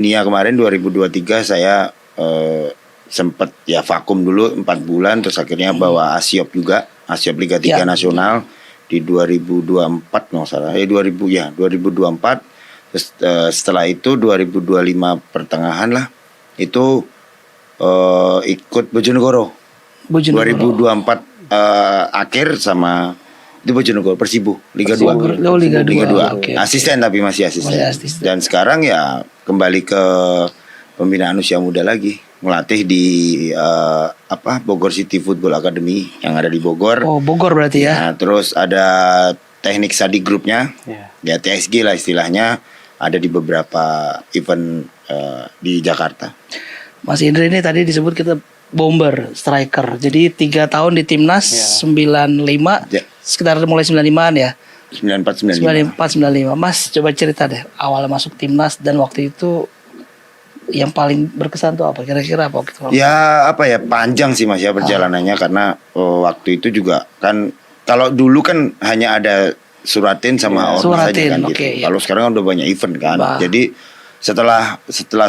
Nia kemarin 2023 saya sempat ya vakum dulu 4 bulan, terus akhirnya bawa Asiop juga, Asiop Liga 3 Nasional di 2024 nggak salah, 2024. Terus setelah itu 2025 pertengahan lah itu ikut Bojonegoro. 2024 akhir sama itu Bojonegoro Persibu Liga 2. Liga 2. Okay. Asisten tapi masih asisten. Dan sekarang ya kembali ke pembinaan usia muda lagi, melatih di Bogor City Football Academy yang ada di Bogor. Oh, Bogor berarti ya. Nah, terus ada teknik study groupnya, ya TSG lah istilahnya, ada di beberapa event di Jakarta. Mas Indri ini tadi disebut kita bomber, striker. Jadi 3 tahun di timnas, 95, sekitar mulai 95-an ya. 94, 95. Mas coba cerita deh awal masuk timnas dan waktu itu yang paling berkesan tuh apa? Kira-kira apa? Ya panjang sih Mas ya perjalanannya karena waktu itu juga kan kalau dulu kan hanya ada Suratin sama Ormas saja kan gitu. Kalau sekarang kan udah banyak event kan. Jadi setelah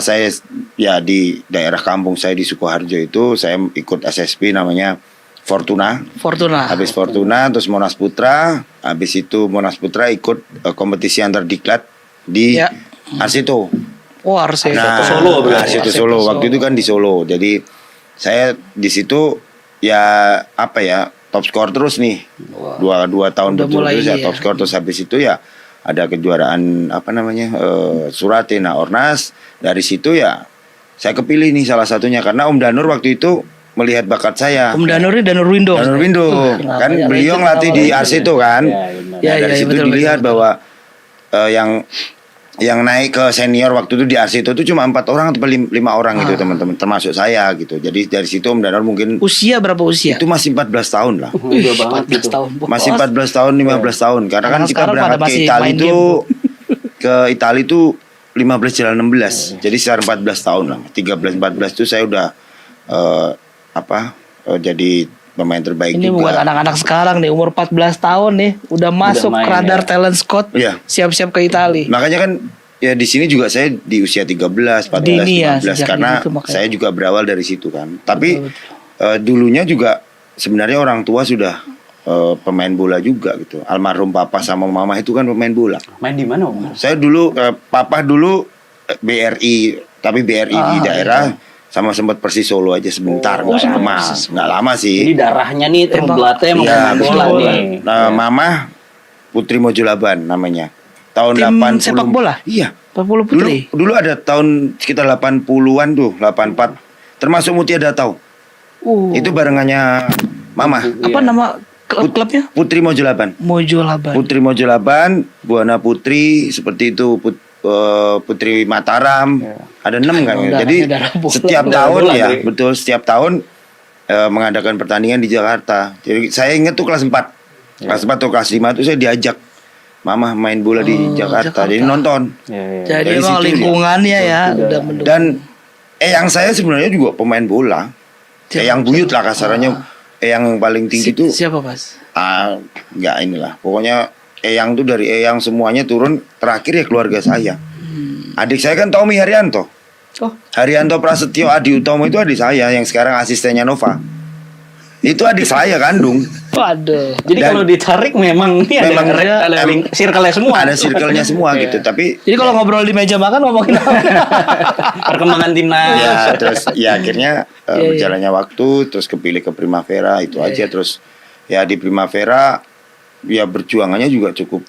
saya ya di daerah kampung saya di Sukoharjo itu saya ikut SSB namanya Fortuna. Habis Fortuna terus Monas Putra, habis itu Monas Putra ikut kompetisi antar diklat di Arsito. Oh, Arsito. Nah, Solo. Waktu itu kan di Solo. Jadi saya di situ ya top skor terus nih. Dua tahun berturut-turut ya top skor terus, habis itu ya ada kejuaraan Suratin, Ornas. Dari situ ya saya kepilih nih salah satunya karena Om Danur waktu itu melihat bakat saya. Om Danur ini Danur Windo. Kan beliau ngelatih di Arsito kan. Dari situ dilihat bahwa yang naik ke senior waktu itu di Arsito itu cuma 4 orang atau 5 orang gitu teman-teman, termasuk saya gitu. Jadi dari situ Om Danur mungkin berapa usia? Itu masih 14 tahun lah. 14 tahun. Masih 14 tahun, 15 tahun. Karena kan kita berangkat ke Italia itu 15 jalan 16. Jadi sekitar 14 tahun lah. 13-14 itu saya udah jadi pemain terbaik ini juga. Ini buat anak-anak sekarang nih umur 14 tahun nih udah masuk radar talent scout. Siap-siap ke Italia. Makanya kan ya di sini juga saya di usia 13, 14, 15 karena saya juga berawal dari situ kan. Tapi dulunya juga sebenarnya orang tua sudah pemain bola juga gitu. Almarhum papa sama mama itu kan pemain bola. Main di mana, Om? Saya dulu papa dulu BRI, tapi BRI di daerah. Sama sempat Persis Solo aja sebentar, nggak lama sih. Jadi darahnya nih terbelatnya main bola nih. Nah, Mama Putri Mojolaban namanya. Tahun tim 80. Sepak bola? Iya. 80 putri. Dulu ada tahun sekitar 80-an tuh, 84. Termasuk Mutia Datau. Itu barengannya Mama. Apa nama klubnya? Putri Mojolaban. Putri Mojolaban, Buana Putri, seperti itu. Putri Mataram, ada 6 kan. Jadi setiap tahun setiap tahun mengadakan pertandingan di Jakarta. Jadi saya ingat tuh kelas 4 atau kelas 5 tuh saya diajak Mama main bola di Jakarta. Jadi nonton. Jadi emang lingkungannya udah mendukung. Dan eyang saya sebenarnya juga pemain bola. Eyang buyut lah kasarannya. Eyang paling tinggi tuh siapa, Mas? Pokoknya eyang tuh dari eyang semuanya turun terakhir ya keluarga saya. Adik saya kan Tommy Haryanto. Haryanto Prasetyo Adi Utomo itu adik saya yang sekarang asistennya Nova. Itu adik saya kandung. Waduh. Jadi kalau ditarik memang ada circle-nya semua. Ada circle-nya semua gitu. Tapi jadi kalau ngobrol di meja makan ngomongin apa? Perkembangan timnas. Ya, terus ya akhirnya berjalannya waktu terus kepilih ke Primavera itu aja. Terus ya di Primavera ya berjuangannya juga cukup.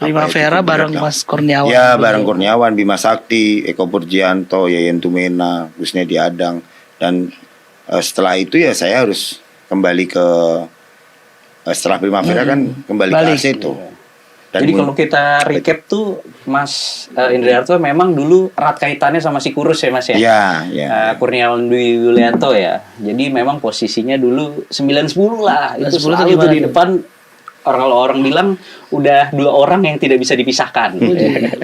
Primavera bareng Mas Kurniawan. Ya bareng Kurniawan, Bima Sakti, Eko Purjianto, Yayan Tumena, Gusnedi Adang. Dan setelah itu ya saya harus kembali ke setelah Primavera kan kembali ke Arsito. Jadi kalau kita recap tuh Mas Indriarto memang dulu erat kaitannya sama si Kurus ya Mas ya. Iya. Kurniawan Dwi Yulianto ya. Jadi memang posisinya dulu 9-10 lah. Itu 9-10 selalu tuh di depan. Kalau orang bilang udah 2 orang yang tidak bisa dipisahkan.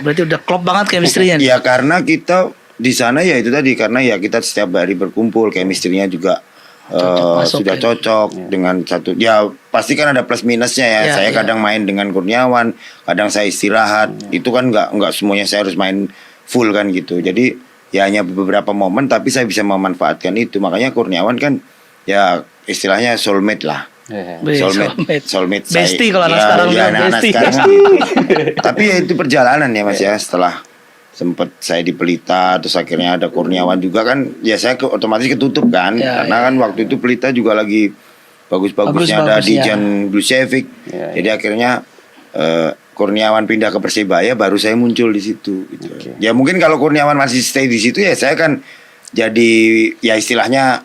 Berarti udah klop banget chemistry-nya. Ya karena kita di sana ya itu tadi karena ya kita setiap hari berkumpul, chemistry-nya juga sudah cocok dengan satu. Ya pasti kan ada plus minusnya ya. Saya kadang main dengan Kurniawan, kadang saya istirahat. Itu kan nggak semuanya saya harus main full kan gitu. Jadi ya hanya beberapa momen tapi saya bisa memanfaatkan itu. Makanya Kurniawan kan ya istilahnya soulmate lah. Soulmate bestie kalau anak ya, sekarang ya, anak bestie. sekarang gitu. Tapi ya itu perjalanan ya Mas ya. Setelah sempat saya di Pelita terus akhirnya ada Kurniawan juga kan, ya saya otomatis ketutup kan, karena kan waktu itu Pelita juga lagi bagus-bagusnya, ada Dijan Blusevic. Jadi akhirnya Kurniawan pindah ke Persebaya, baru saya muncul di situ gitu. Ya mungkin kalau Kurniawan masih stay di situ ya saya kan jadi ya istilahnya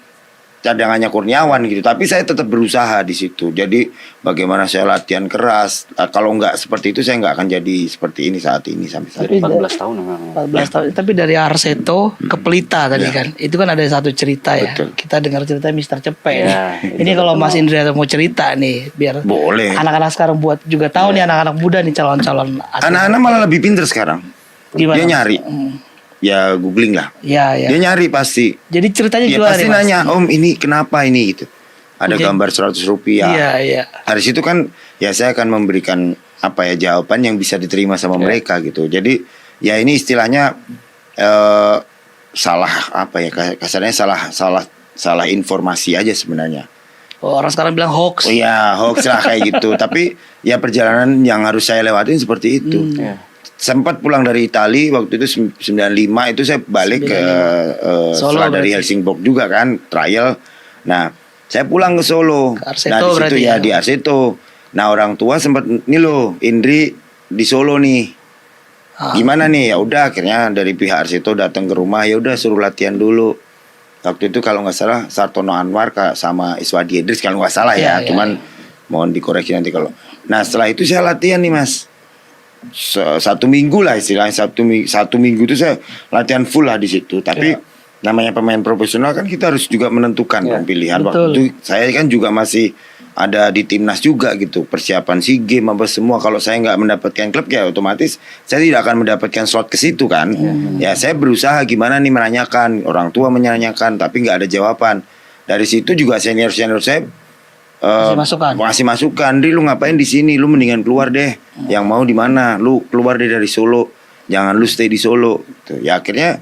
cadangannya Kurniawan gitu, tapi saya tetap berusaha di situ. Jadi bagaimana saya latihan keras. Kalau nggak seperti itu saya nggak akan jadi seperti ini saat ini sampai saat ini. 14 tahun memang. 14 tahun. Tapi dari Arseto ke Pelita tadi kan, itu kan ada satu cerita ya. Betul. Kita dengar cerita Mister Cepe. Ya, Ini kalau Mas Indra mau cerita nih, biar Boleh. anak-anak sekarang buat juga tahu nih, anak-anak muda nih calon-calon atlet. Anak-anak malah lebih pinter sekarang. Gimana, Dia Mas? nyari. Ya googling lah. Ya. Dia nyari pasti. Jadi ceritanya Dia gimana pasti nih, Mas? nanya, Om ini kenapa ini gitu. Ada Jadi- gambar 100 rupiah. Iya. Dari situ kan ya saya akan memberikan apa ya jawaban yang bisa diterima sama mereka gitu. Jadi ya ini istilahnya salah apa ya, kasarnya salah informasi aja sebenarnya. Oh, orang sekarang bilang hoax. Oh iya, hoax lah kayak gitu. Tapi ya perjalanan yang harus saya lewatin seperti itu. Sempat pulang dari Itali waktu itu 95 itu saya balik ke Solo setelah dari berarti. Helsingborg juga kan trial. Nah, saya pulang ke Solo. Ke Arseto Nah, di situ berarti ya ya? di Arseto. Nah, orang tua sempat nih loh, Indri di Solo nih. Gimana nih? Ya udah akhirnya dari pihak Arseto datang ke rumah, ya udah suruh latihan dulu. Waktu itu kalau nggak salah Sartono Anwar sama Iswadi Idris kalau nggak salah ya. Cuman mohon dikoreksi nanti kalau. Nah, setelah itu saya latihan nih, Mas. 1 minggu lah istilahnya, satu minggu itu saya latihan full lah di situ. Tapi namanya pemain profesional kan kita harus juga menentukan dong pilihan. Betul. Waktu itu saya kan juga masih ada di timnas juga gitu, persiapan SEA Games apa semua. Kalau saya nggak mendapatkan klub ya otomatis saya tidak akan mendapatkan slot ke situ kan. Ya saya berusaha gimana nih menanyakan, orang tua menanyakan tapi nggak ada jawaban. Dari situ juga senior saya masih masukan, Dri lu ngapain di sini, lu mendingan keluar deh. Yang mau di mana, lu keluar deh dari Solo, jangan lu stay di Solo. Tuh, ya akhirnya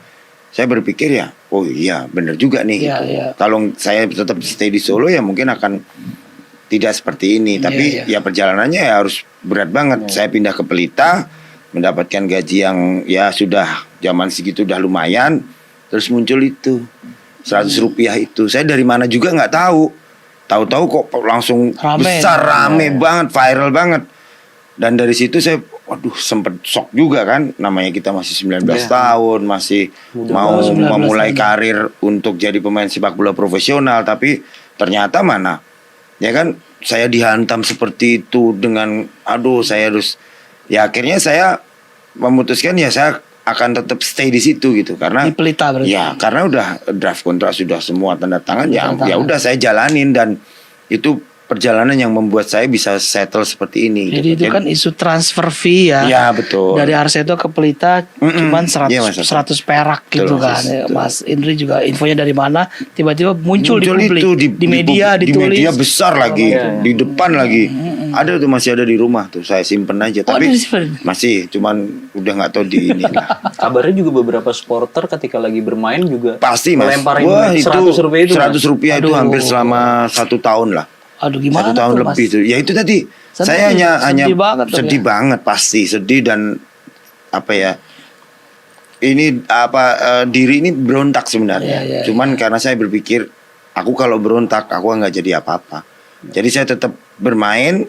saya berpikir ya, oh iya bener juga nih. Gitu. Kalau saya tetap stay di Solo ya mungkin akan tidak seperti ini. Tapi ya perjalanannya ya harus berat banget. Saya pindah ke Pelita, mendapatkan gaji yang ya sudah zaman segitu udah lumayan. Terus muncul itu 100 rupiah itu. Saya dari mana juga nggak tahu. Tahu-tahu kok langsung besar, rame banget, viral banget. Dan dari situ saya waduh sempet shock juga kan. Namanya kita masih 19 tahun, masih mau memulai karir untuk jadi pemain sepak bola profesional, tapi ternyata mana? Ya kan saya dihantam seperti itu dengan saya harus ya akhirnya saya memutuskan ya saya akan tetap stay di situ gitu karena di Pelita berarti. Ya karena udah draft kontrak sudah semua tanda tangan ya udah saya jalanin dan itu perjalanan yang membuat saya bisa settle seperti ini. Jadi gitu. itu kan isu transfer fee ya. Ya betul. Dari Arseto ke Pelita cuman 100 perak gitu kan. Mas Indri juga infonya dari mana tiba-tiba muncul di publik itu, di media ditulis. Di media besar lagi, di depan lagi. Ada tuh masih ada di rumah tuh saya simpen aja tapi masih cuman udah nggak tahu di ini. Kabarnya juga beberapa supporter ketika lagi bermain juga pasti Mas. melemparin 100 rupiah itu. 100 rupiah itu hampir selama 1 tahun lah. Aduh gimana 1 tahun tuh, lebih Mas? tuh. Ya itu tadi saya hanya sedih banget pasti sedih dan apa ya ini diri ini berontak sebenarnya. Cuman karena saya berpikir aku kalau berontak aku nggak jadi apa-apa. Jadi saya tetap bermain,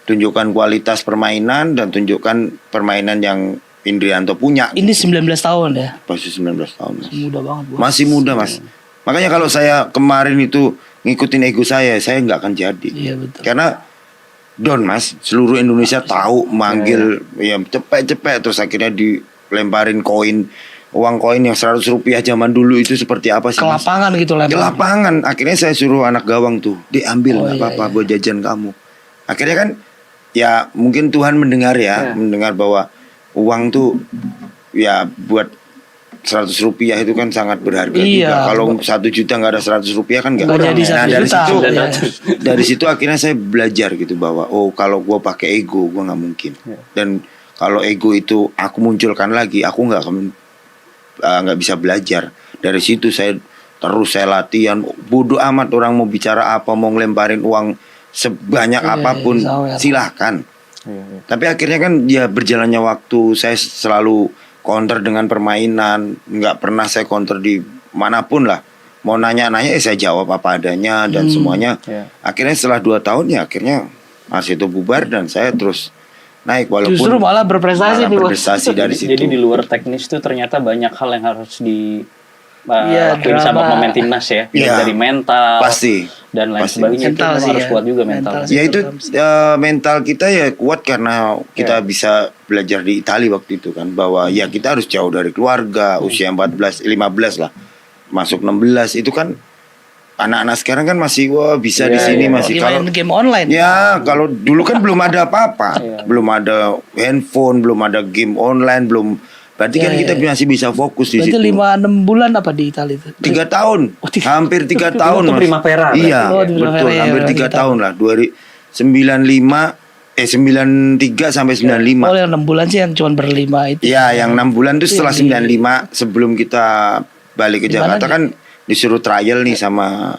tunjukkan kualitas permainan dan tunjukkan permainan yang Indrianto punya. Ini 19 tahun ya. Masih 19 tahun. Mas. Muda banget, Bos. Masih muda, Mas. Makanya kalau saya kemarin itu ngikutin ego saya nggak akan jadi. Iya betul. Karena Mas, seluruh Indonesia tahu manggil ya cepet-cepet terus akhirnya dilemparin uang koin yang 100 rupiah zaman dulu itu seperti apa sih? Ke lapangan gitu Ke lapangan. Akhirnya saya suruh anak gawang tuh, diambil nggak apa-apa buat jajan kamu. Akhirnya kan ya mungkin Tuhan mendengar mendengar bahwa uang tuh ya buat 100 rupiah itu kan sangat berharga juga. Kalau 1 juta nggak ada 100 rupiah kan nggak jadi 1 juta. Dari situ akhirnya saya belajar gitu bahwa kalau gue pakai ego gue nggak mungkin. Dan kalau ego itu aku munculkan lagi, aku nggak akan nggak bisa belajar. Dari situ saya latihan, bodoh amat orang mau bicara apa, mau ngelemparin uang sebanyak apapun silahkan. Tapi akhirnya kan ya berjalannya waktu, saya selalu counter dengan permainan, nggak pernah saya counter di manapun lah. Mau nanya-nanya saya jawab apa adanya dan semuanya. Akhirnya setelah 2 tahun ya akhirnya Ars itu bubar dan saya terus naik, walaupun justru malah berprestasi dari situ. Jadi di luar teknis tuh ternyata banyak hal yang harus di lakuin sama pemain timnas ya. Dari mental pasti dan lain sebagainya. Mental itu harus kuat juga mental. Ya itu mental kita ya kuat karena kita bisa belajar di Italia waktu itu kan, bahwa ya kita harus jauh dari keluarga, usia 15 lah masuk 16 itu kan. Anak-anak sekarang kan masih bisa di sini masih kalau main game online. Ya, kalau dulu kan belum ada apa-apa. Belum ada handphone, belum ada game online, belum. Berarti kan kita masih bisa fokus di situ. Berarti 5-6 bulan apa di Italia itu? 3 tahun. Hampir 3 tahun. Itu Primavera. Iya, betul. Hampir 3 tahun lah. 93 sampai 95. Oh, yang 6 bulan sih yang cuma berlima itu. Iya, yang 6 bulan itu setelah 95 sebelum kita balik ke Jakarta kan disuruh trial nih sama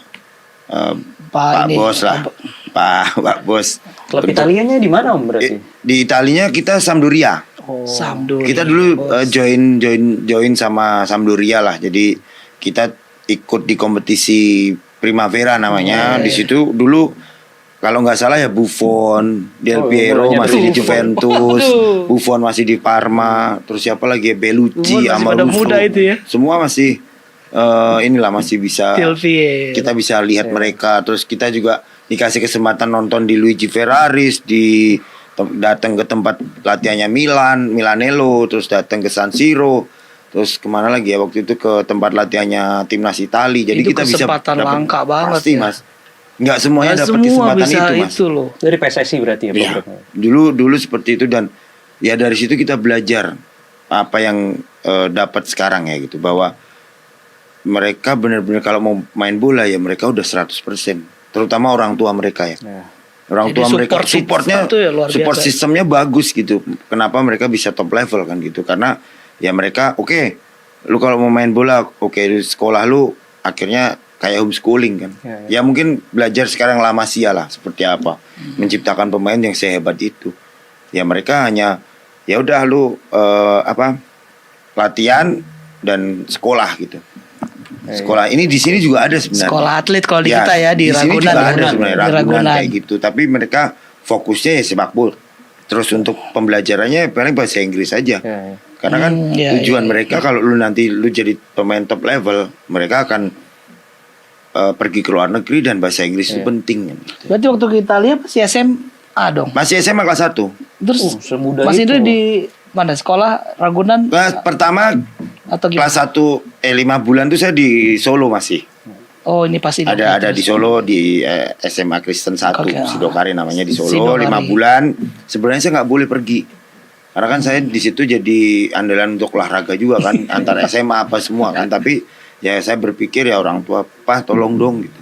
Pak Bos lah. Pak Bos. Klub Italianya di mana Om berarti? Di Italinya kita Sampdoria. Sampdoria. Kita dulu join sama Sampdoria lah. Jadi kita ikut di kompetisi Primavera namanya. Di situ dulu kalau nggak salah ya Buffon, Del Piero masih di Juventus, Buffon masih di Parma, terus siapa lagi Bellucci, Amalufo. Semua masih inilah masih bisa kita bisa lihat mereka. Terus kita juga dikasih kesempatan nonton di Luigi Ferraris, datang ke tempat latihannya Milanello, terus datang ke San Siro, terus kemana lagi ya waktu itu ke tempat latihannya timnas Italia. Jadi itu kita bisa kesempatan langka banget pasti, ya. Mas. Nggak semuanya dapat kesempatan itu, Mas. Itu loh. Dari PSSI berarti ya. Dulu seperti itu, dan ya dari situ kita belajar apa yang dapat sekarang ya gitu, bahwa mereka benar-benar kalau mau main bola ya mereka udah 100%, terutama orang tua mereka ya. Orang tua mereka supportnya, support sistemnya bagus gitu. Kenapa mereka bisa top level kan gitu? Karena ya mereka lu kalau mau main bola di sekolah lu akhirnya kayak homeschooling kan. Ya mungkin belajar sekarang La Masia lah seperti apa menciptakan pemain yang sehebat itu. Ya mereka hanya ya udah lu latihan dan sekolah gitu. Sekolah ini di sini juga ada sebenarnya. Sekolah atlet kalau di kita ya di Ragunan. Juga ada sebenarnya Ragunan kayak gitu. Tapi mereka fokusnya ya sepak bola. Terus untuk pembelajarannya paling bahasa Inggris aja. Karena kan tujuan mereka kalau lu nanti lu jadi pemain top level, mereka akan pergi ke luar negeri dan bahasa Inggris itu penting. Berarti waktu ke Italia masih SMA dong. Masih SMA kelas 1. Terus Mas Indra di mana? Sekolah Ragunan? Pertama atau kelas 1 5 bulan tuh saya di Solo masih. Oh, ini pasti ada di Solo di SMA Kristen 1 Sidokare namanya di Solo. 5 bulan. Sebenarnya saya nggak boleh pergi. Karena kan saya di situ jadi andalan untuk olahraga juga kan, antara SMA apa semua kan, tapi ya saya berpikir ya orang tua, Pak tolong dong gitu.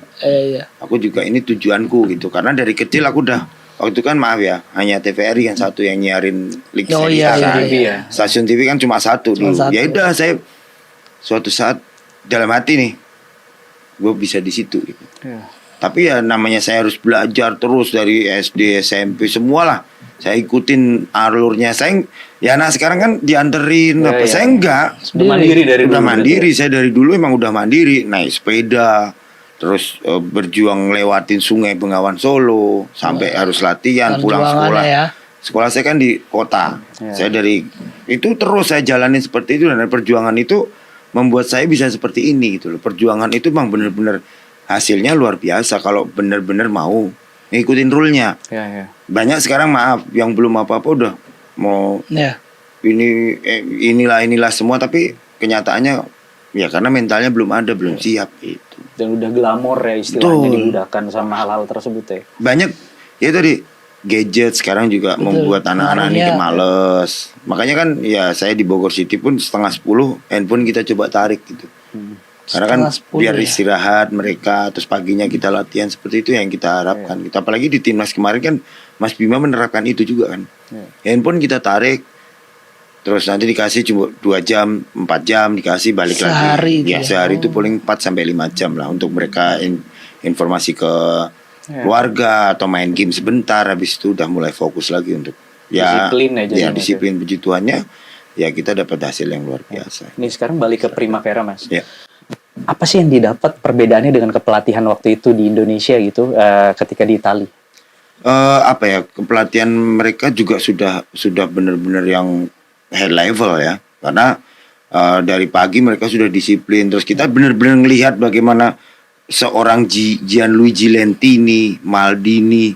Aku juga ini tujuanku gitu. Karena dari kecil aku udah waktu itu kan maaf ya, hanya TVRI yang satu yang nyiarin Liga Serie A. Stasiun TV kan cuma satu dulu. Ya udah saya suatu saat dalam hati nih, gue bisa di situ gitu. Tapi ya namanya saya harus belajar terus dari SD, SMP semualah. Saya ikutin alurnya. Saya ya sekarang kan dianterin saya enggak. Udah mandiri. Saya dari dulu emang udah mandiri, naik sepeda. Terus berjuang lewatin sungai Bengawan Solo sampai harus latihan pulang sekolah. Sekolah saya kan di kota. Saya dari itu terus saya jalanin seperti itu, dan perjuangan itu membuat saya bisa seperti ini gitu loh. Perjuangan itu memang benar-benar hasilnya luar biasa kalau benar-benar mau ngikutin rule-nya. Banyak sekarang maaf yang belum apa-apa udah mau inilah semua, tapi kenyataannya ya karena mentalnya belum siap gitu. Dan udah glamor ya istilahnya dimudahkan sama hal-hal tersebut ya. Banyak ya tadi gadget sekarang juga membuat anak-anak ini males. Makanya kan ya saya di Bogor City pun 9:30 handphone kita coba tarik gitu. Karena kan biar istirahat mereka, terus paginya kita latihan seperti itu yang kita harapkan. Kita apalagi di timnas kemarin kan Mas Bima menerapkan itu juga kan. Handphone kita tarik, Terus nanti dikasih cuma 2 jam, 4 jam dikasih balik sehari lagi. Ya, sehari itu paling 4 sampai 5 jam lah untuk mereka informasi ke keluarga atau main game sebentar, habis itu udah mulai fokus lagi untuk disiplin aja. Ya, disiplin puji Tuhannya. Ya kita dapat hasil yang luar biasa. Ini sekarang balik ke Primavera, Mas. Ya. Apa sih yang didapat perbedaannya dengan kepelatihan waktu itu di Indonesia gitu ketika di Itali? Apa ya, kepelatihan mereka juga sudah benar-benar yang high level ya, karena dari pagi mereka sudah disiplin. Terus kita benar-benar ngelihat bagaimana seorang Gianluigi Lentini, Maldini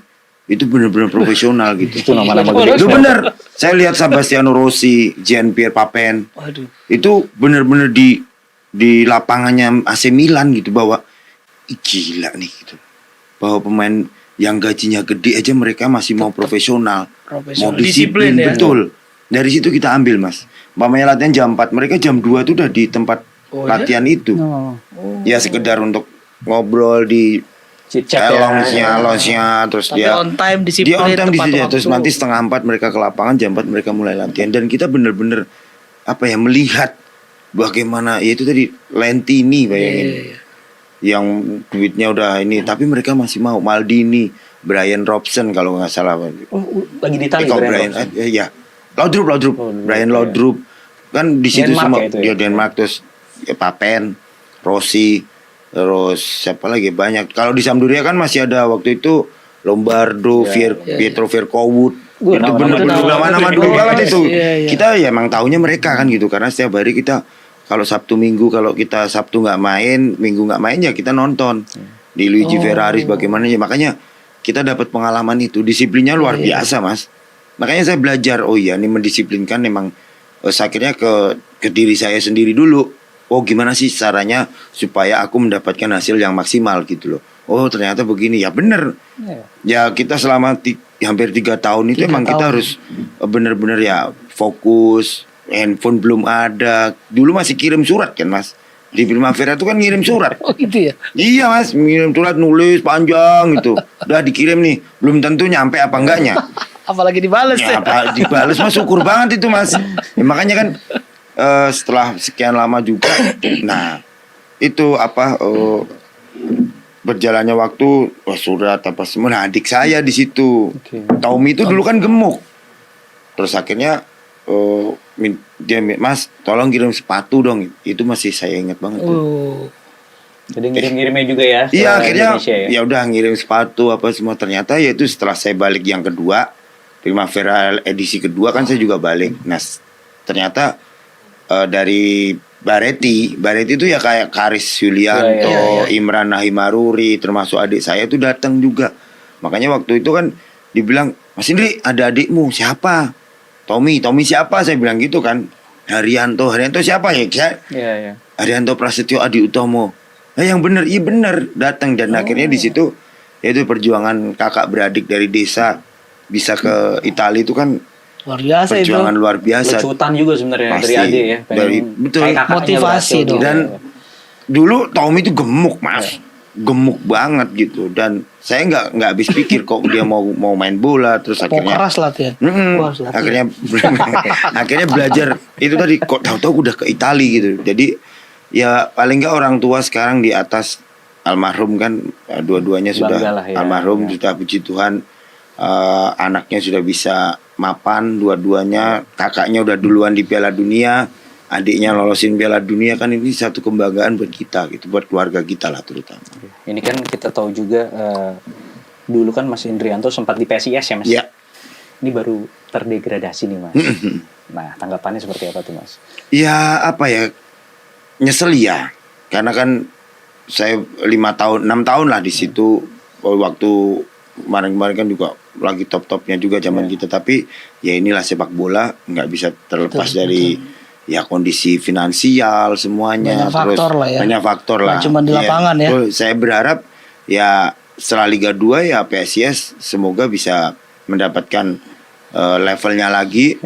itu benar-benar profesional gitu. Itu nama-nama gede. Itu benar. Saya lihat Sebastiano Rossi, Jean-Pierre Papin. Waduh. Itu benar-benar di lapangannya AC Milan gitu, bahwa gila nih gitu. Bahwa pemain yang gajinya gede aja mereka masih mau profesional. Mau disiplin ya. Betul. Dari situ kita ambil, Mas. Mamanya latihan jam 4, mereka jam 2 tuh udah di tempat latihan itu. Ya sekedar untuk ngobrol di lounge-nya, terus tapi dia on time disiplin, dia on time di situ. Terus waktu. nanti setengah 4 mereka ke lapangan, jam 4 mereka mulai latihan, dan kita bener-bener apa ya, melihat bagaimana ya itu tadi Lentini, bayangin. Yang duitnya udah ini, tapi mereka masih mau. Maldini, Brian Robson kalau nggak salah. Lagi di Itali Brian ya. Laudrup. Brian Laudrup. Kan di situ semua dia Denmark, terus ya, Papen, Rossi, terus siapa lagi banyak. Kalau di Sampdoria kan masih ada waktu itu Lombardo, Pietro Vercowood. Itu benar-benar nama-nama dulu banget itu. Kita ya emang taunya mereka kan gitu, karena setiap hari kita kalau Sabtu Minggu, kalau kita Sabtu nggak main, Minggu nggak main, ya kita nonton di Luigi Ferraris bagaimana ya. Makanya kita dapat pengalaman itu, disiplinnya luar biasa, Mas. Makanya saya belajar, oh iya ini mendisiplinkan memang akhirnya ke diri saya sendiri dulu. Oh gimana sih caranya supaya aku mendapatkan hasil yang maksimal gitu loh. Oh ternyata begini, ya bener. Ya kita selama hampir 3 tahun itu emang kita harus bener-bener ya fokus. Handphone belum ada. Dulu masih kirim surat kan, Mas. Di Primavera itu kan ngirim surat. Oh gitu ya? Iya, Mas, ngirim surat, nulis panjang gitu. Udah dikirim nih, belum tentu nyampe apa enggaknya. Apalagi dibales ya. Apa dibales, Mas, syukur banget itu, Mas. Ya, makanya kan setelah sekian lama juga, nah itu apa berjalannya waktu, surat apa semua. Nah, adik saya di situ, Tommy itu dulu kan gemuk. Terus akhirnya dia, Mas, tolong kirim sepatu dong. Itu masih saya ingat banget. Jadi ngirim-ngirimnya juga ya. Iya, akhirnya ya udah ngirim sepatu apa semua. Ternyata ya itu setelah saya balik yang kedua, Primavera edisi kedua kan saya juga balik. Nah, ternyata dari Baretti itu ya kayak Karis Yulianto, Imran Nahimaruri, termasuk adik saya itu datang juga. Makanya waktu itu kan dibilang, Mas Indri ada adikmu, siapa? Tommy siapa? Saya bilang gitu kan. Haryanto siapa ya? Haryanto Prasetyo Adi Utomo. Yang benar, iya benar, datang. Dan akhirnya di situ yaitu perjuangan kakak beradik dari desa bisa ke Italia itu kan luar biasa, perjuangan itu luar biasa. Lucutan juga sebenarnya dari adik ya. Betul. Motivasi dong. Dan dulu Tommy itu gemuk, Mas. Gemuk banget gitu, dan saya nggak habis pikir kok dia mau main bola. Terus akhirnya keras latihan. akhirnya belajar itu tadi, kok tahu-tahu udah ke Italia gitu. Jadi ya paling nggak orang tua sekarang di atas almarhum kan, dua-duanya sudah almarhum, sudah puji Tuhan. Anaknya sudah bisa mapan, dua-duanya. Kakaknya udah duluan di Piala Dunia, adiknya lolosin Piala Dunia. Kan ini satu kebanggaan buat kita gitu, buat keluarga kita lah terutama. Ini kan kita tahu juga dulu kan Mas Indrianto sempat di PSIS ya, Mas. Ya. Ini baru terdegradasi nih, Mas. Nah, tanggapannya seperti apa tuh, Mas? Ya apa ya, nyesel ya, karena kan saya 6 tahun lah di situ. Waktu kemarin kan juga lagi top-topnya juga zaman kita. Tapi ya inilah sepak bola, nggak bisa terlepas dari ya kondisi finansial semuanya. Banyak faktor lah. Cuma di lapangan ya. Saya berharap ya setelah Liga 2 ya PSIS semoga bisa mendapatkan levelnya lagi.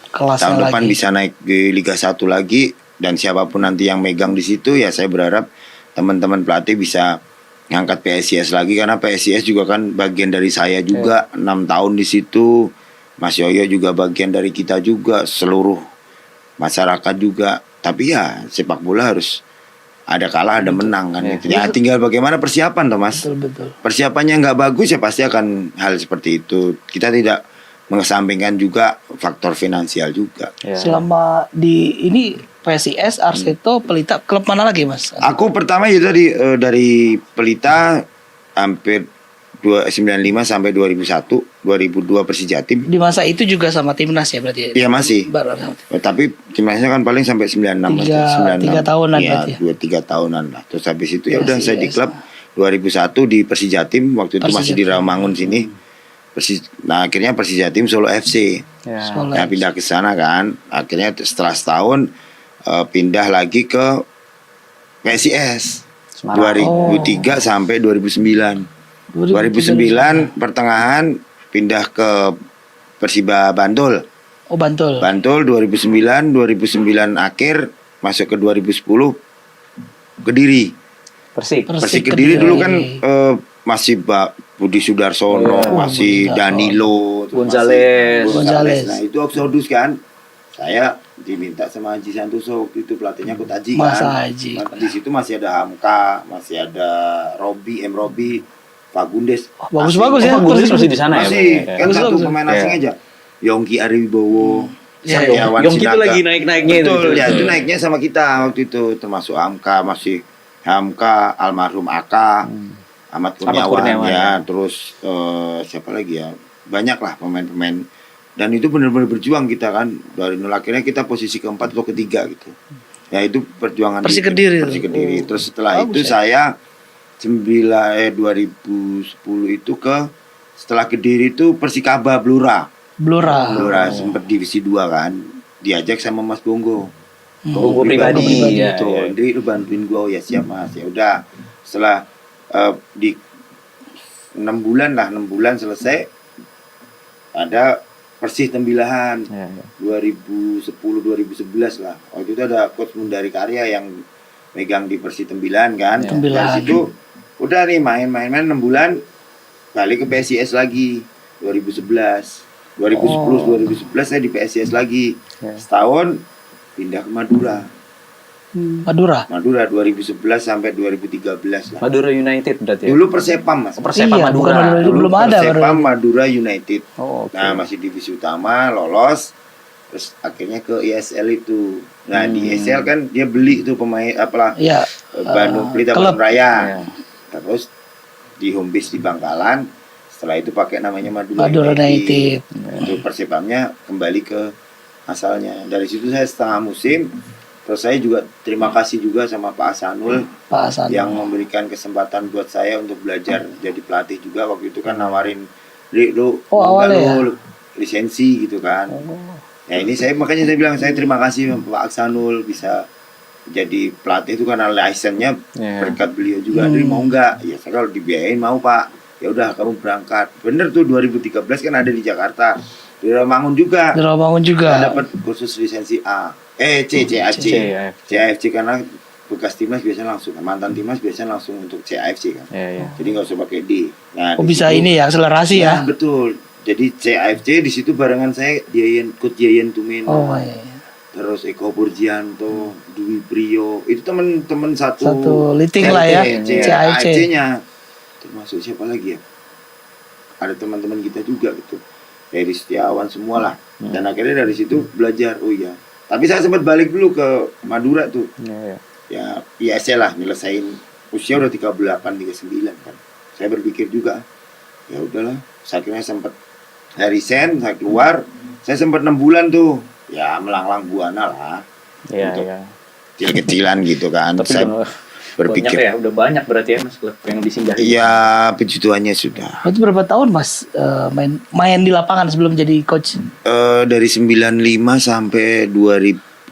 Tahun depan bisa naik di Liga 1 lagi, dan siapapun nanti yang megang di situ ya saya berharap teman-teman pelatih bisa ngangkat PSIS lagi, karena PSIS juga kan bagian dari saya juga. 6 tahun di situ. Mas Yoyo juga bagian dari kita juga. Seluruh masyarakat juga. Tapi ya sepak bola harus ada kalah ada menang kan gitu. Ya tinggal bagaimana persiapan Thomas. Betul. Persiapannya nggak bagus ya pasti akan hal seperti itu. Kita tidak mengesampingkan juga faktor finansial juga. Selama di ini PSIS, Arseto, Pelita, klub mana lagi Mas? Aku pertama itu dari Pelita hampir 95 sampai 2001, 2002 Persijatim. Di masa itu juga sama timnas ya berarti? Iya masih. Tapi timnasnya kan paling sampai 96. 3 tahunan berarti. Iya, 2-3 tahunan lah. Terus habis itu ya udah saya di klub 2001 di Persijatim, waktu itu masih di Rawamangun sini. Nah akhirnya Persijatim Solo FC. Nah pindah ke sana kan. Akhirnya setelah setahun pindah lagi ke PSIS. 2003 sampai 2009. 2009 pertengahan pindah ke Persiba Bantul. Oh Bantul. Bantul 2009 akhir masuk ke 2010 Kediri. Persik Kediri dulu kan masih Budi Sudarsono, masih Danilo, Gonzales. Nah itu Oxodus kan. Saya diminta sama Haji Santoso waktu itu pelatihnya Coach Haji kan. Di situ masih ada Hamka, masih ada Robi, Fagundes. Bagus ya. Fagundes masih di sana masih, ya. Kan satu pemain asing aja. Yongki Ariwibowo. Yongki itu lagi naik-naiknya itu. Betul, ya itu naiknya sama kita waktu itu termasuk Hamka, masih Hamka, almarhum Aka, Ahmad Kurniawan ya, terus siapa lagi ya? Banyak lah pemain-pemain. Dan itu benar-benar berjuang kita kan dari nol akhirnya kita posisi keempat atau ketiga gitu. Ya itu perjuangan Persi Kediri. Terus setelah itu saya 2010 itu setelah Kediri itu Persikaba Blora sempat divisi 2 kan, diajak sama Mas Bongo. Bongo pribadi ya, gitu. Jadi lu bantuin gua, ya siap Mas. Ya udah setelah di 6 bulan selesai ada Persih Tembilahan 2010 2011 lah. Waktu itu ada coach Mundari Karya yang megang di Persih Tembilahan kan. Dari situ udah nih main 6 bulan balik ke PSIS lagi 2011 2011 saya di PSIS lagi setahun pindah ke Madura 2011 sampai 2013 lah. Madura United berarti ya? Dulu Persepam Mas. Persepam Madura. Dulu belum ada Persepam Madura United. Nah masih divisi utama lolos. Terus akhirnya ke ISL itu. Nah di ISL kan dia beli tuh pemain Bandung Pelita Bandung Raya. Terus di home base di Bangkalan. Setelah itu pakai namanya Madura United. Itu Persepamnya kembali ke asalnya. Dari situ saya setengah musim. Terus saya juga terima kasih juga sama Pak Hasanul yang memberikan kesempatan buat saya untuk belajar jadi pelatih juga. Waktu itu kan nawarin lu lisensi gitu kan. Nah ini makanya saya bilang saya terima kasih Pak Hasanul bisa jadi pelatih itu karena lisensinya berkat beliau juga. Jadi mau nggak? Ya saya kalau dibiayain mau Pak. Ya udah kamu berangkat. Bener tuh 2013 kan ada di Jakarta. Di Rawamangun juga. Dapat kursus lisensi A. CAFC karena bekas timnas biasanya langsung, mantan timnas biasanya langsung untuk CAFC kan. Jadi nggak usah pakai D. Nah, bisa situ, ini ya akselerasi ya. Betul. Jadi CAFC di situ barengan saya Coach Yayan Tumeno. Terus Eko Purjianto, Dwi Priyo. Itu teman-teman satu liting lah ya. CAFC-nya. Termasuk siapa lagi ya? Ada teman-teman kita juga gitu. Heri Setiawan semua lah. Dan akhirnya dari situ belajar. Oh iya. Tapi saya sempat balik dulu ke Madura tuh. Ya ISL lah nyelesain usia udah 38 39 kan. Saya berpikir juga ya udahlah, akhirnya sempat resign, saya keluar. Saya sempat 6 bulan tuh. Ya melanglang buana lah. Kecil-kecilan gitu kan. Tapi saya berpikir udah banyak berarti ya Mas klub yang disinggahi. Iya, puji Tuhannya sudah. Itu berapa tahun Mas main di lapangan sebelum jadi coach? Dari 95 sampai 2013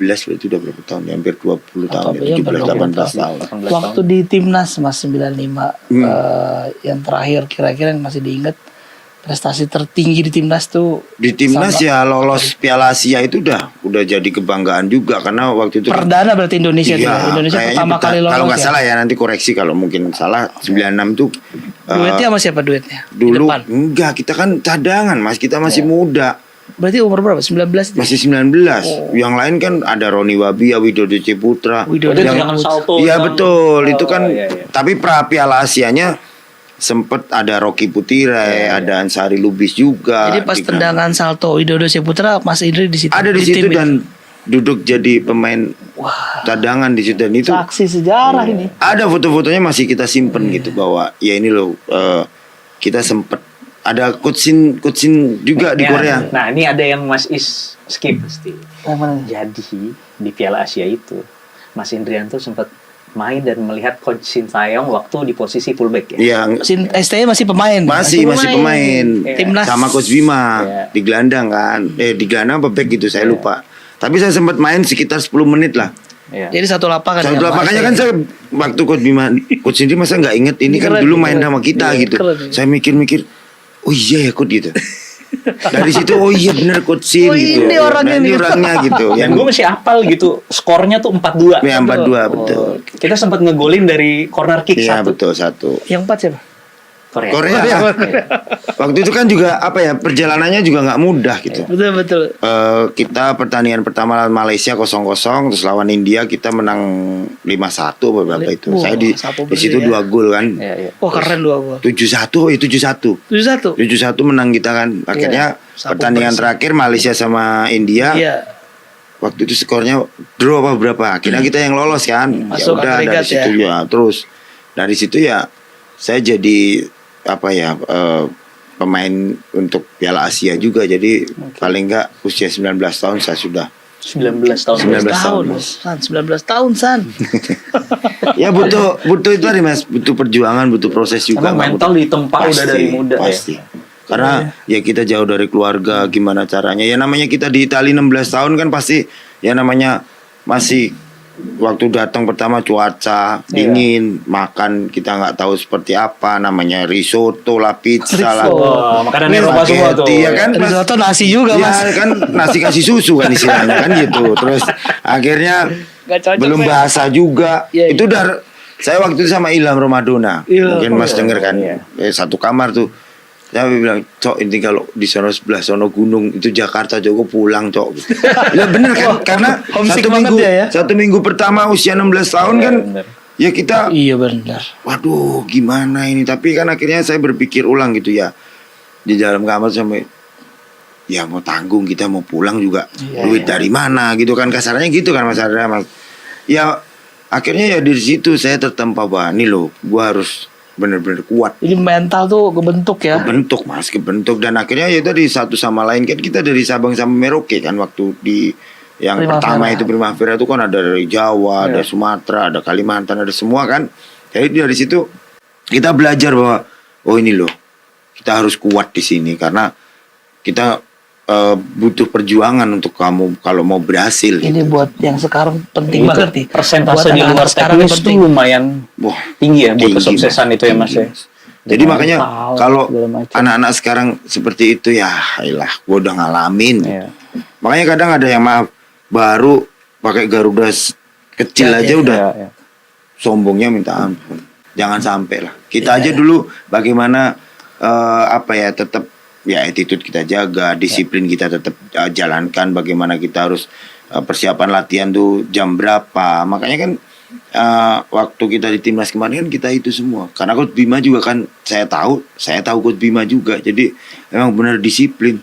berarti udah berapa tahun? Ya, hampir 20 tahun ya, 17 18 tahun. Waktu di timnas Mas 95 yang terakhir kira-kira yang masih diingat prestasi tertinggi di timnas tuh. Di timnas ya lolos Piala Asia itu udah jadi kebanggaan juga karena waktu itu perdana berarti Indonesia Indonesia pertama kali lolos. Kalau nggak salah ya nanti koreksi kalau mungkin salah 96 tuh. Duetnya sama siapa duetnya? Dulu enggak, kita kan cadangan Mas, kita masih muda. Berarti umur berapa? 19 itu? Masih 19. Yang lain kan ada Roni Wabia, Widodo Ciputra. Jangan salto. Iya betul, itu kan iya. tapi pra Piala Asianya sempet ada Rocky Putire, ada Ansari Lubis juga. Jadi pas tendangan salto Widodo Ciputra, Mas Indri di situ. Ada di situ dan duduk jadi pemain cadangan di situ, dan itu saksi sejarah ini. ada foto-fotonya masih kita simpen gitu, bahwa ya ini loh kita sempet ada coaching juga di Korea. Nah ini ada yang Mas Is skip pasti. Jadi di Piala Asia itu Mas Indrianto sempat main dan melihat Coach Shin Taeyong waktu di posisi fullback ya. Iya. STY masih pemain. Masih pemain. Timnas. Sama Coach Bima di gelandang kan. Di gelandang apa back gitu saya lupa. Tapi saya sempat main sekitar 10 menit lah. Jadi satu lapangan. Satu lapangannya kan saya waktu Coach Bima, Coach Shin masa nggak inget ini kan dulu main sama kita gitu. Saya mikir-mikir, oh iya ya Coach gitu. Dari situ oh iya bener Coach Shin gitu. Ini orangnya gitu. Dan gue masih hafal gitu, skornya tuh 4-2. Ya 4-2 betul. Kita sempat ngegolin dari corner kick Iya 1. betul 1. Yang 4 siapa? Korea. Waktu itu kan juga apa ya, perjalanannya juga nggak mudah gitu. Betul. Kita pertandingan pertama lawan Malaysia 0-0, terus lawan India kita menang 5-1 beberapa itu. Saya di situ 2 gol kan. Oh keren 2 gol. 7-1 7-1 menang kita kan. Akhirnya pertandingan terakhir Malaysia sama India. Waktu itu skornya draw apa berapa? Akhirnya kita yang lolos kan. Ya udah dari situ ya. Terus dari situ ya saya jadi pemain untuk Piala Asia juga. Jadi paling enggak usia 19 tahun saya sudah 19 tahun. 19 tahun San. Ya butuh itu tadi Mas, butuh perjuangan, butuh proses juga. Emang mental ditempa udah dari muda pasti. Karena ya kita jauh dari keluarga, gimana caranya? Ya namanya kita di Italia 16 tahun kan pasti ya namanya masih waktu datang pertama cuaca dingin, makan kita nggak tahu seperti apa, namanya risotto lah, pizza lah, makanan Eropa semua tuh. Ya kan, risotto nasi juga Mas. Kan nasi kasih susu kan istilahnya kan gitu. Terus akhirnya belum bahasa juga. Itu saya waktu itu sama Ilham Ramadona. Mungkin Mas denger kan, satu kamar tuh. Saya bilang, Cok, ini kalau di sono sebelah sono gunung itu Jakarta, Joko pulang, Cok. Ya bener kan, karena satu minggu pertama usia 16 tahun kan, ya kita. Iya benar. Waduh, gimana ini? Tapi kan akhirnya saya berpikir ulang gitu ya, di dalam kamar sampai, ya mau tanggung kita mau pulang juga, duit dari mana gitu kan, kasarnya gitu kan Mas Adra, Mas. Ya akhirnya ya di situ saya tertempa bahwa nih loh, gua harus benar-benar kuat. Jadi mental tuh kebentuk ya. Kebentuk dan akhirnya ya dari satu sama lain kan kita dari Sabang sampai Merauke kan waktu di yang pertama itu Primavera itu kan ada dari Jawa, ada Sumatera, ada Kalimantan, ada semua kan. Jadi dari situ kita belajar bahwa oh ini loh kita harus kuat di sini karena kita butuh perjuangan untuk kamu kalau mau berhasil. Ini gitu. Buat yang sekarang penting banget nih. Persentase di luar teknis itu lumayan tinggi ya buat kesuksesan itu ya Mas ya. Jadi makanya kalau anak-anak sekarang seperti itu ya, ayolah, gue udah ngalamin. Makanya kadang ada yang maaf baru pakai Garuda kecil aja udah sombongnya minta ampun. Jangan sampai lah. Kita aja dulu bagaimana tetap ya attitude kita jaga, disiplin kita tetap jalankan, bagaimana kita harus persiapan latihan tuh jam berapa. Makanya kan waktu kita di timnas kemarin kan kita itu semua. Karena Coach Bima juga kan saya tahu Coach Bima juga. Jadi memang benar disiplin.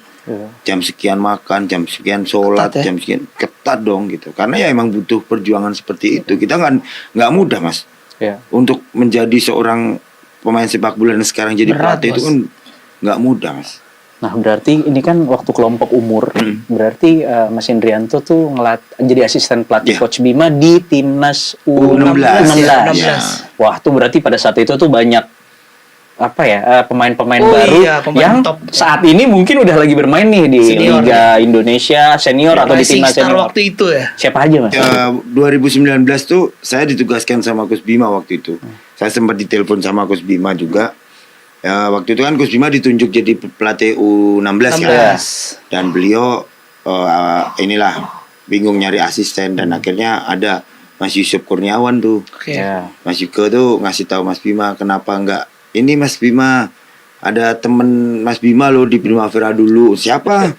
Jam sekian makan, jam sekian sholat, jam sekian ketat dong gitu. Karena ya emang butuh perjuangan seperti itu. Kita nggak mudah Mas. Untuk menjadi seorang pemain sepak bola dan sekarang jadi pelatih itu kan nggak mudah Mas. Nah berarti ini kan waktu kelompok umur, berarti Mas Indrianto tuh jadi asisten pelatih Coach Bima di timnas U16. Wah tuh berarti pada saat itu tuh banyak pemain-pemain baru yang top, saat ini mungkin udah lagi bermain nih di senior, Liga Indonesia senior atau di timnas senior. Waktu itu ya. Siapa aja Mas? 2019 tuh saya ditugaskan sama Coach Bima waktu itu. Saya sempat ditelepon sama Coach Bima juga. Ya, waktu itu kan Coach Bima ditunjuk jadi pelatih U16 kan. Dan beliau bingung nyari asisten dan akhirnya ada Mas Yusuf Kurniawan tuh. Mas Yuke tuh ngasih tahu Mas Bima kenapa enggak ini Mas Bima ada temen Mas Bima loh di Primavera dulu. Siapa?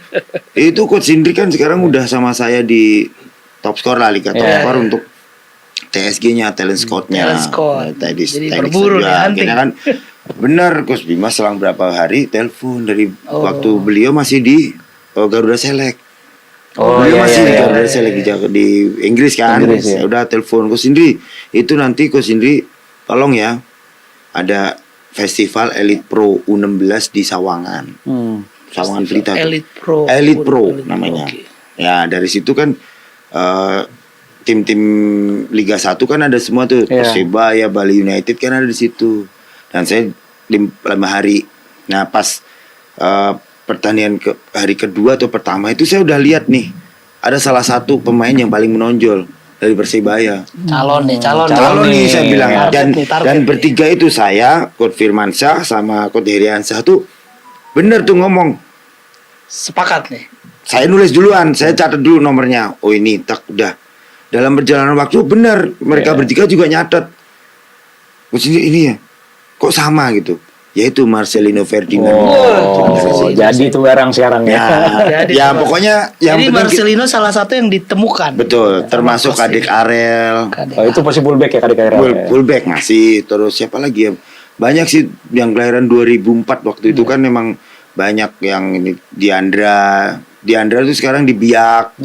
Itu Coach Indri kan sekarang udah sama saya di top score lah, Liga top score untuk TSG-nya, talent scout-nya. Jadi berburu nih, akhirnya kan benar Coach Bima selang berapa hari telepon dari waktu beliau masih di Garuda Select. Beliau masih di Garuda Select di Inggris kan. Ya udah telepon Coach Indri. Itu nanti Coach Indri tolong ya, ada Festival Elite Pro U16 di Sawangan. Sawangan Pelita. Elite Pro namanya. Ya, dari situ kan tim-tim Liga 1 kan ada semua tuh. Persebaya, Bali United kan ada di situ. Dan saya 5 hari. Nah, pas pertandingan hari kedua atau pertama itu saya udah lihat nih, ada salah satu pemain yang paling menonjol dari Persebaya. Calon nih saya bilang. Dan bertiga itu saya, Coach Firmansyah sama Coach Heriansyah tuh bener tuh ngomong. Sepakat nih. Saya nulis duluan, saya catat dulu nomornya. Oh ini tak udah. Dalam perjalanan waktu bener mereka bertiga juga nyatet. Coach ini ya, kok sama gitu. Yaitu Marcelino Ferdinand. Jadi itu barang sekarang ya pokoknya yang jadi Marcelino salah satu yang ditemukan. Betul, termasuk Kadek Arel. Itu pasti fullback ya, Kadek Arel. Fullback masih, terus siapa lagi ya? Banyak sih yang kelahiran 2004 waktu itu kan memang banyak yang ini Diandra itu sekarang di Biak.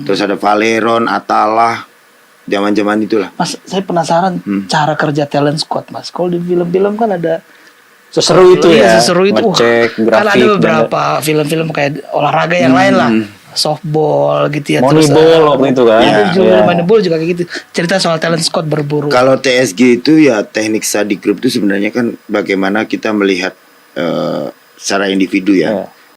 Terus ada Valeron, Atalah. Zaman-zaman itulah. Mas, saya penasaran cara kerja talent squad, Mas. Kalau di film-film kan ada seseru itu ya. Seseru itu. Ngecek grafik. Kan ada beberapa film-film kayak olahraga yang lain lah. Softball gitu ya. Moneyball waktu itu kan. Moneyball juga kayak gitu. Cerita soal talent squad berburu. Kalau TSG itu ya teknik study group itu sebenarnya kan bagaimana kita melihat secara individu ya.